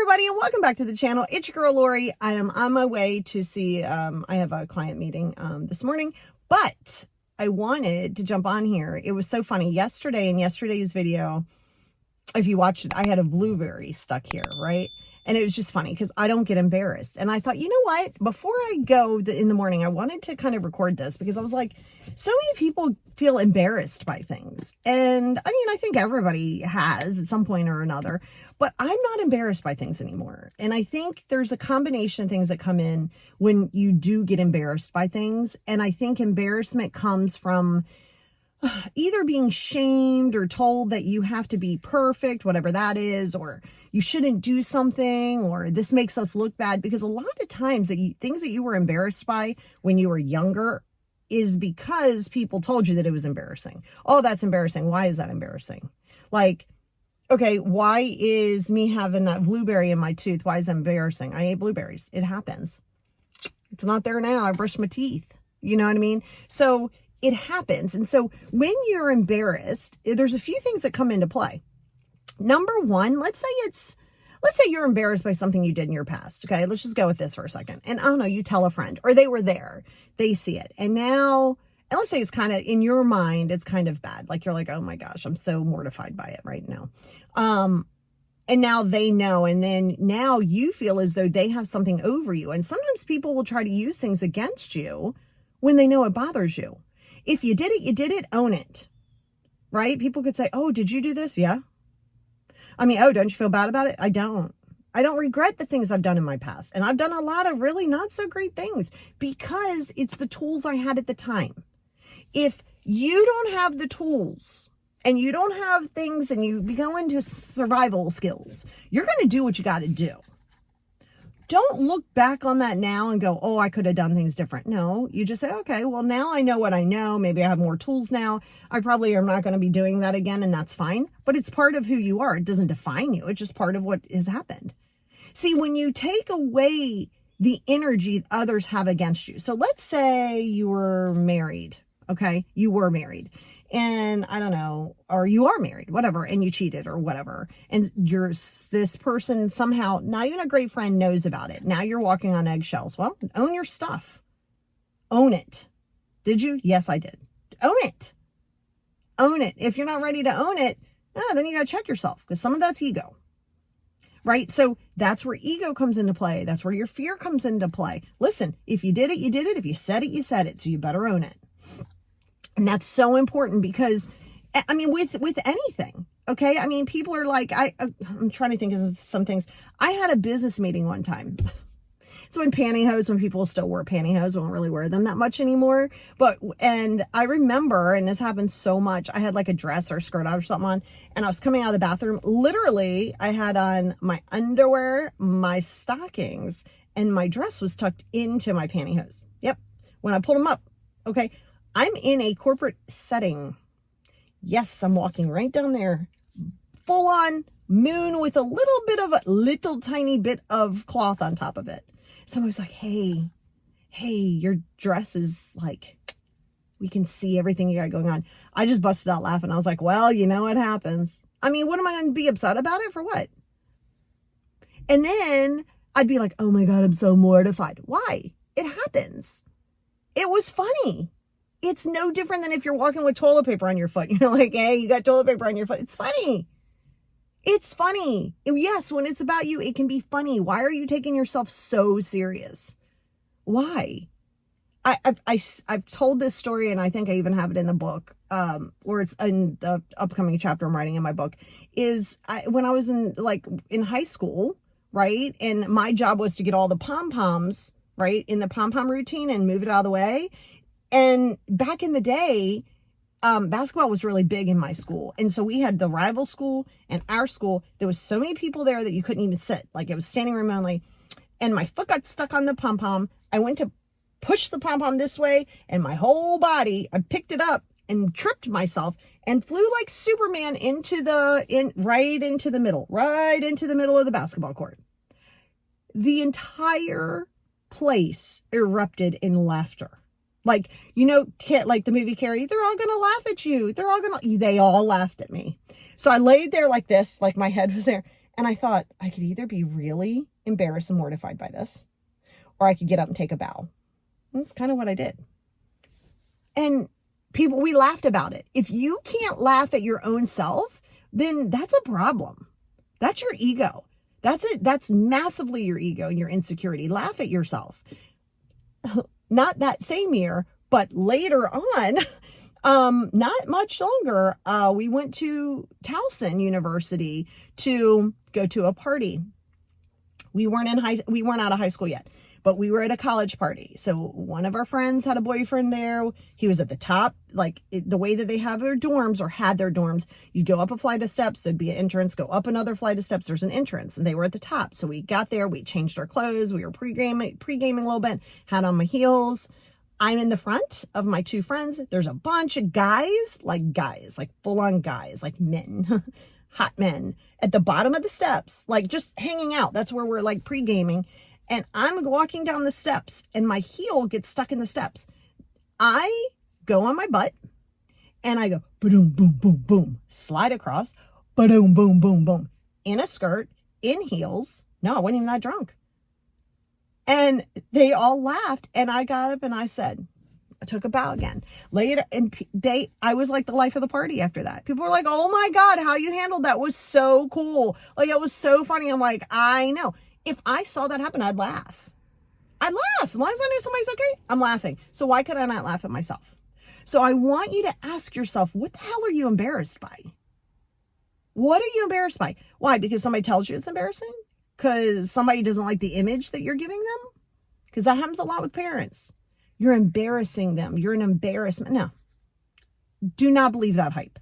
everybody, and welcome back to the channel. It's your girl Lori. I am on my way to see I have a client meeting this morning, but I wanted to jump on here. It was so funny yesterday. In yesterday's video, if you watched it, I had a blueberry stuck here, right? And it was just funny because I don't get embarrassed. And I thought, you know what? Before I go in the morning, I wanted to kind of record this because I was like, so many people feel embarrassed by things. And I mean, I think everybody has at some point or another, but I'm not embarrassed by things anymore. And I think there's a combination of things that come in when you do get embarrassed by things. And I think embarrassment comes from either being shamed or told that you have to be perfect, whatever that is, or you shouldn't do something, or this makes us look bad. Because a lot of times things that you were embarrassed by when you were younger is because people told you that it was embarrassing. Oh, that's embarrassing. Why is that embarrassing? Like, okay, why is me having that blueberry in my tooth? Why is that embarrassing? I ate blueberries. It happens. It's not there now. I brushed my teeth. You know what I mean? So it happens. And so when you're embarrassed, there's a few things that come into play. Number one, let's say you're embarrassed by something you did in your past. Okay, let's just go with this for a second. And I don't know, you tell a friend, or they were there, they see it. And let's say it's kind of in your mind, it's kind of bad. Like you're like, oh my gosh, I'm so mortified by it right now. And now they know, and then now you feel as though they have something over you. And sometimes people will try to use things against you when they know it bothers you. If you did it, you did it, own it, right? People could say, oh, did you do this? Yeah. I mean, oh, don't you feel bad about it? I don't regret the things I've done in my past. And I've done a lot of really not so great things because it's the tools I had at the time. If you don't have the tools and you don't have things and you go into survival skills, you're going to do what you got to do. Don't look back on that now and go, oh, I could have done things different. No, you just say, okay, well, now I know what I know. Maybe I have more tools now. I probably am not going to be doing that again, and that's fine. But it's part of who you are. It doesn't define you. It's just part of what has happened. See, when you take away the energy others have against you. So let's say you were married, okay? You were married. And I don't know, or you are married, whatever, and you cheated or whatever. And this person somehow, not even a great friend, knows about it. Now you're walking on eggshells. Well, own your stuff. Own it. Did you? Yes, I did. Own it. Own it. If you're not ready to own it, then you got to check yourself because some of that's ego. Right? So that's where ego comes into play. That's where your fear comes into play. Listen, if you did it, you did it. If you said it, you said it. So you better own it. And that's so important because, I mean, with anything, okay? I mean, people are like, I'm trying to think of some things. I had a business meeting one time. So in pantyhose, when people still wear pantyhose, won't really wear them that much anymore. And I remember, and this happened so much, I had like a dress or skirt on or something on, and I was coming out of the bathroom. Literally, I had on my underwear, my stockings, and my dress was tucked into my pantyhose. Yep. When I pulled them up, okay? I'm in a corporate setting. Yes, I'm walking right down there, full on moon with a little tiny bit of cloth on top of it. Someone was like, hey, your dress is like, we can see everything you got going on. I just busted out laughing. I was like, well, you know what happens. I mean, what am I going to be upset about it for what? And then I'd be like, oh my God, I'm so mortified. Why? It happens. It was funny. It's no different than if you're walking with toilet paper on your foot. You're like, hey, you got toilet paper on your foot. It's funny. It's funny. Yes, when it's about you, it can be funny. Why are you taking yourself so serious? Why? I've told this story, and I think I even have it in the book, or it's in the upcoming chapter I'm writing in my book, when I was in high school, right? And my job was to get all the pom-poms, right, in the pom-pom routine and move it out of the way. And back in the day, basketball was really big in my school. And so we had the rival school and our school. There was so many people there that you couldn't even sit. Like it was standing room only. And my foot got stuck on the pom-pom. I went to push the pom-pom this way, and my whole body, I picked it up and tripped myself and flew like Superman right into the middle of the basketball court. The entire place erupted in laughter. Like, you know, like the movie Carrie, they're all going to laugh at you. They all laughed at me. So I laid there like this, like my head was there. And I thought I could either be really embarrassed and mortified by this, or I could get up and take a bow. And that's kind of what I did. And people, we laughed about it. If you can't laugh at your own self, then that's a problem. That's your ego. That's it. That's massively your ego and your insecurity. Laugh at yourself. Not that same year, but later on, not much longer, we went to Towson University to go to a party. We weren't out of high school yet, but we were at a college party. So one of our friends had a boyfriend there. He was at the top, like the way that they have their dorms or had their dorms. You'd go up a flight of steps, there'd be an entrance, go up another flight of steps, there's an entrance, and they were at the top. So we got there, we changed our clothes, we were pre-gaming a little bit, had on my heels. I'm in the front of my two friends. There's a bunch of guys, like full on guys, like men, hot men at the bottom of the steps, like just hanging out. That's where we're like pre-gaming. And I'm walking down the steps and my heel gets stuck in the steps. I go on my butt and I go, ba-doom, boom, boom, boom, slide across, ba-doom, boom, boom, boom, in a skirt, in heels. No, I wasn't even that drunk. And they all laughed, and I got up and I said, I took a bow again. Later, and I was like the life of the party after that. People were like, oh my God, how you handled that was so cool. Like, it was so funny. I'm like, I know. If I saw that happen, I'd laugh. I'd laugh. As long as I knew somebody's okay, I'm laughing. So why could I not laugh at myself? So I want you to ask yourself, what the hell are you embarrassed by? What are you embarrassed by? Why? Because somebody tells you it's embarrassing? Because somebody doesn't like the image that you're giving them? Because that happens a lot with parents. You're embarrassing them. You're an embarrassment. No, do not believe that hype.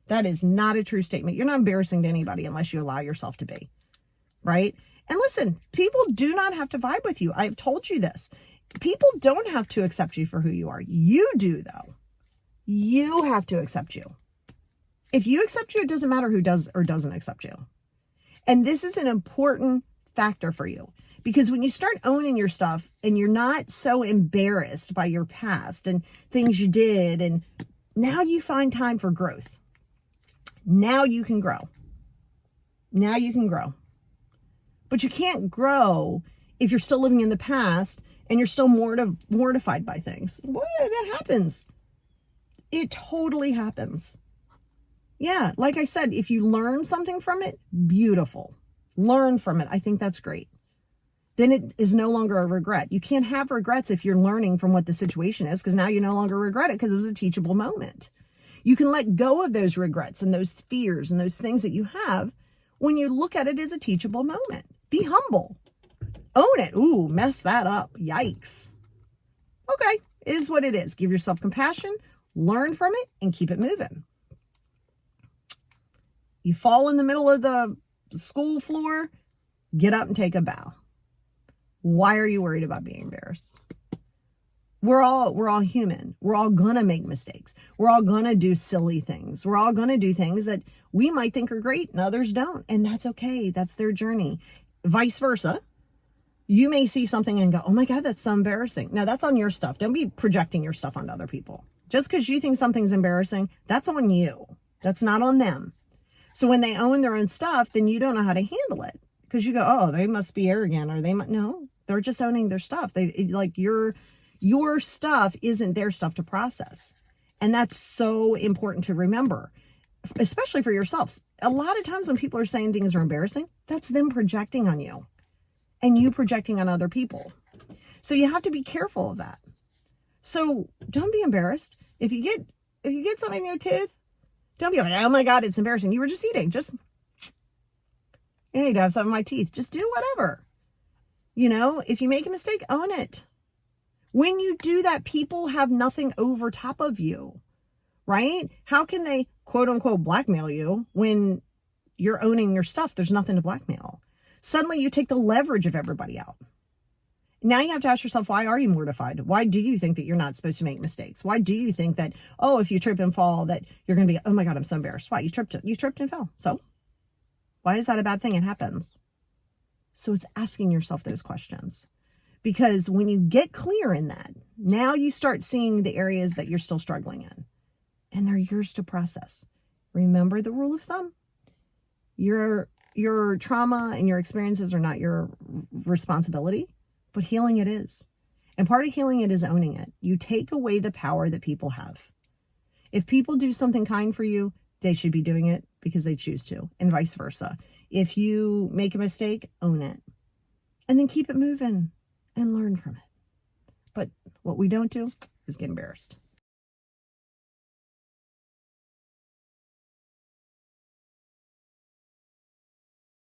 That is not a true statement. You're not embarrassing to anybody unless you allow yourself to be, right? And listen, people do not have to vibe with you. I've told you this. People don't have to accept you for who you are. You do, though. You have to accept you. If you accept you, it doesn't matter who does or doesn't accept you. And this is an important factor for you, because when you start owning your stuff and you're not so embarrassed by your past and things you did, and now you find time for growth. Now you can grow. Now you can grow. But you can't grow if you're still living in the past and you're still mortified by things. Boy, that happens. It totally happens. Yeah, like I said, if you learn something from it, beautiful. Learn from it. I think that's great. Then it is no longer a regret. You can't have regrets if you're learning from what the situation is, because now you no longer regret it because it was a teachable moment. You can let go of those regrets and those fears and those things that you have when you look at it as a teachable moment. Be humble. Own it. Ooh, mess that up. Yikes. Okay, it is what it is. Give yourself compassion, learn from it, and keep it moving. You fall in the middle of the school floor, get up and take a bow. Why are you worried about being embarrassed? We're all human. We're all gonna make mistakes. We're all gonna do silly things. We're all gonna do things that we might think are great and others don't. And that's okay. That's their journey. Vice versa. You may see something and go, oh my God, that's so embarrassing. Now that's on your stuff. Don't be projecting your stuff onto other people. Just because you think something's embarrassing, that's on you. That's not on them. So when they own their own stuff, then you don't know how to handle it, because you go, oh, they must be arrogant, or they might, no, they're just owning their stuff. Like your stuff isn't their stuff to process. And that's so important to remember, especially for yourselves. A lot of times when people are saying things are embarrassing, that's them projecting on you and you projecting on other people. So you have to be careful of that. So don't be embarrassed. If you get something in your tooth, don't be like, oh my God, it's embarrassing. You were just eating. Just, I need to have something in my teeth. Just do whatever. You know, if you make a mistake, own it. When you do that, people have nothing over top of you, right? How can they, quote unquote, blackmail you when you're owning your stuff? There's nothing to blackmail. Suddenly you take the leverage of everybody out. Now you have to ask yourself, why are you mortified? Why do you think that you're not supposed to make mistakes? Why do you think that, oh, if you trip and fall, that you're going to be, oh my God, I'm so embarrassed. Why? You tripped and fell. So why is that a bad thing? It happens. So it's asking yourself those questions, because when you get clear in that, now you start seeing the areas that you're still struggling in, and they're yours to process. Remember the rule of thumb. Your your trauma and your experiences are not your responsibility, but healing it is. And part of healing it is owning it. You take away the power that people have. If people do something kind for you, they should be doing it because they choose to, and vice versa. If you make a mistake, own it. And then keep it moving and learn from it. But what we don't do is get embarrassed.